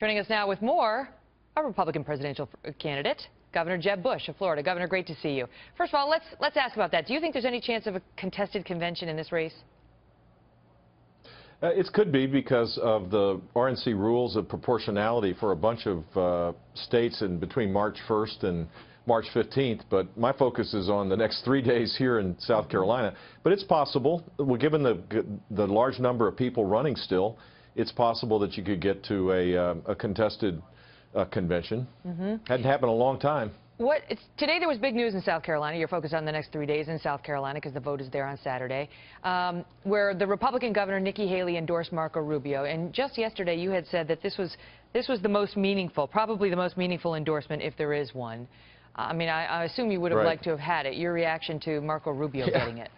Joining us now with more, a Republican presidential candidate, Governor Jeb Bush of Florida. Governor, great to see you. First of all, let's ask about that. Do you think there's any chance of a contested convention in this race? It could be because of the RNC rules of proportionality for a bunch of states in between March 1st and March 15th, but my focus is on the next 3 days here in South Carolina. But it's possible, well, given the large number of people running still, it's possible that you could get to a contested convention. Hadn't happened in a long time. Today there was big news in South Carolina. You're focused on the next 3 days in South Carolina because the vote is there on Saturday, where the Republican governor Nikki Haley endorsed Marco Rubio. And just yesterday you had said that this was the most meaningful, probably the most meaningful endorsement if there is one. I mean, I assume you would have liked to have had it. Your reaction to Marco Rubio getting it?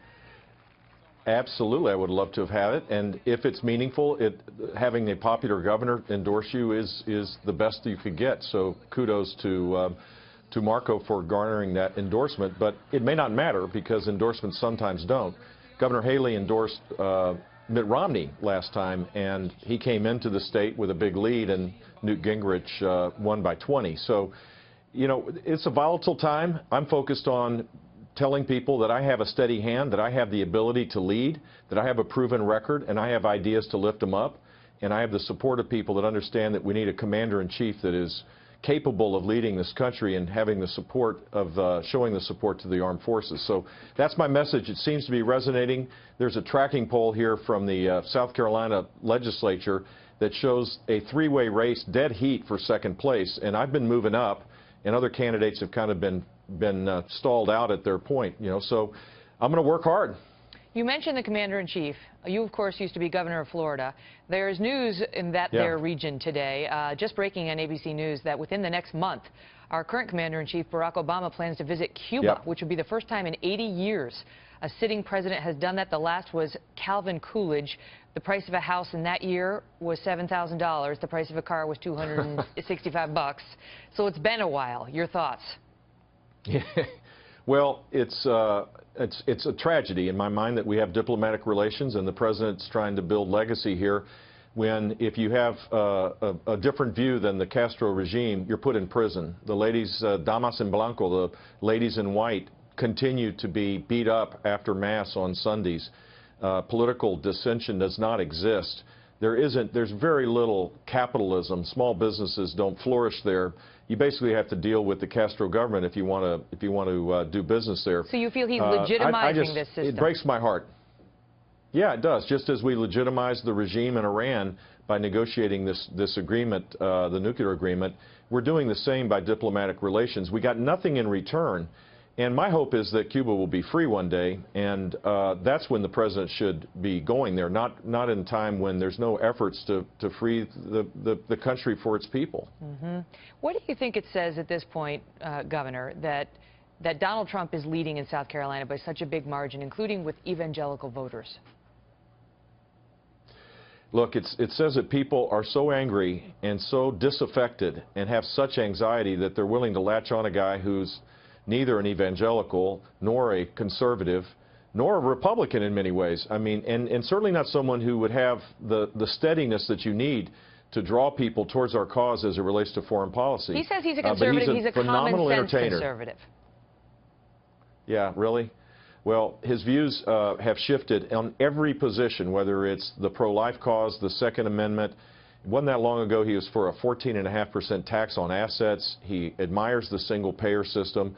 Absolutely, I would love to have had it. And if it's meaningful, having a popular governor endorse you is the best you could get. So kudos to Marco for garnering that endorsement. But it may not matter because endorsements sometimes don't. Governor Haley endorsed Mitt Romney last time, and he came into the state with a big lead, and Newt Gingrich won by 20. So, you know, it's a volatile time. I'm focused on telling people that I have a steady hand, that I have the ability to lead, that I have a proven record, and I have ideas to lift them up, and I have the support of people that understand that we need a commander-in-chief that is capable of leading this country and having the support of showing the support to the armed forces. So that's my message. It seems to be resonating. There's a tracking poll here from the South Carolina legislature that shows a three-way race, dead heat for second place, and I've been moving up, and other candidates have kind of been stalled out at their point, you know, so I'm going to work hard. You mentioned the commander-in-chief. You, of course, used to be governor of Florida. There's news in their region today, just breaking on ABC News, that within the next month, our current commander-in-chief, Barack Obama, plans to visit Cuba, which would be the first time in 80 years a sitting president has done that. The last was Calvin Coolidge. The price of a house in that year was $7,000. The price of a car was $265. So it's been a while. Your thoughts? Yeah. Well, it's a tragedy in my mind that we have diplomatic relations and the president's trying to build legacy here when, if you have a different view than the Castro regime, you're put in prison. The ladies, damas en blanco, the ladies in white, continue to be beat up after Mass on Sundays. Political dissension does not exist. There's very little capitalism. Small businesses don't flourish there. You basically have to deal with the Castro government if you want to do business there. So you feel he's legitimizing this system? It breaks my heart. Yeah, it does. Just as we legitimized the regime in Iran by negotiating this agreement, the nuclear agreement, we're doing the same by diplomatic relations. We got nothing in return. And my hope is that Cuba will be free one day, and that's when the president should be going there, not in time when there's no efforts to free the country for its people. What do you think it says at this point, Governor, that Donald Trump is leading in South Carolina by such a big margin, including with evangelical voters? Look, it says that people are so angry and so disaffected and have such anxiety that they're willing to latch on a guy who's neither an evangelical nor a conservative nor a Republican in many ways. I mean, and certainly not someone who would have the steadiness that you need to draw people towards our cause as it relates to foreign policy. He says he's a conservative. He's a phenomenal common sense entertainer. Conservative. Yeah, really? Well, his views have shifted on every position, whether it's the pro-life cause, the Second Amendment. It wasn't that long ago he was for a 14.5% tax on assets. He admires the single-payer system.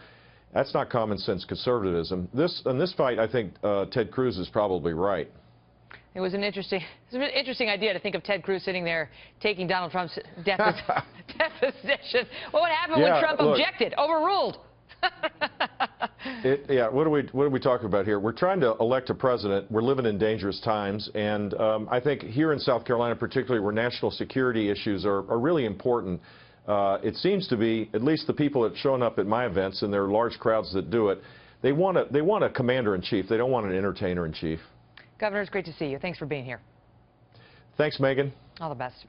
That's not common sense conservatism. In this fight, I think Ted Cruz is probably right. It was an interesting idea to think of Ted Cruz sitting there taking Donald Trump's deposition. What would happen when Trump objected? Overruled. Yeah, what are we talking about here? We're trying to elect a president. We're living in dangerous times, and I think here in South Carolina, particularly where national security issues are really important, it seems to be, at least the people that have shown up at my events, and there are large crowds that do it, they want a commander-in-chief. They don't want an entertainer-in-chief. Governor, it's great to see you. Thanks for being here. Thanks, Megan. All the best.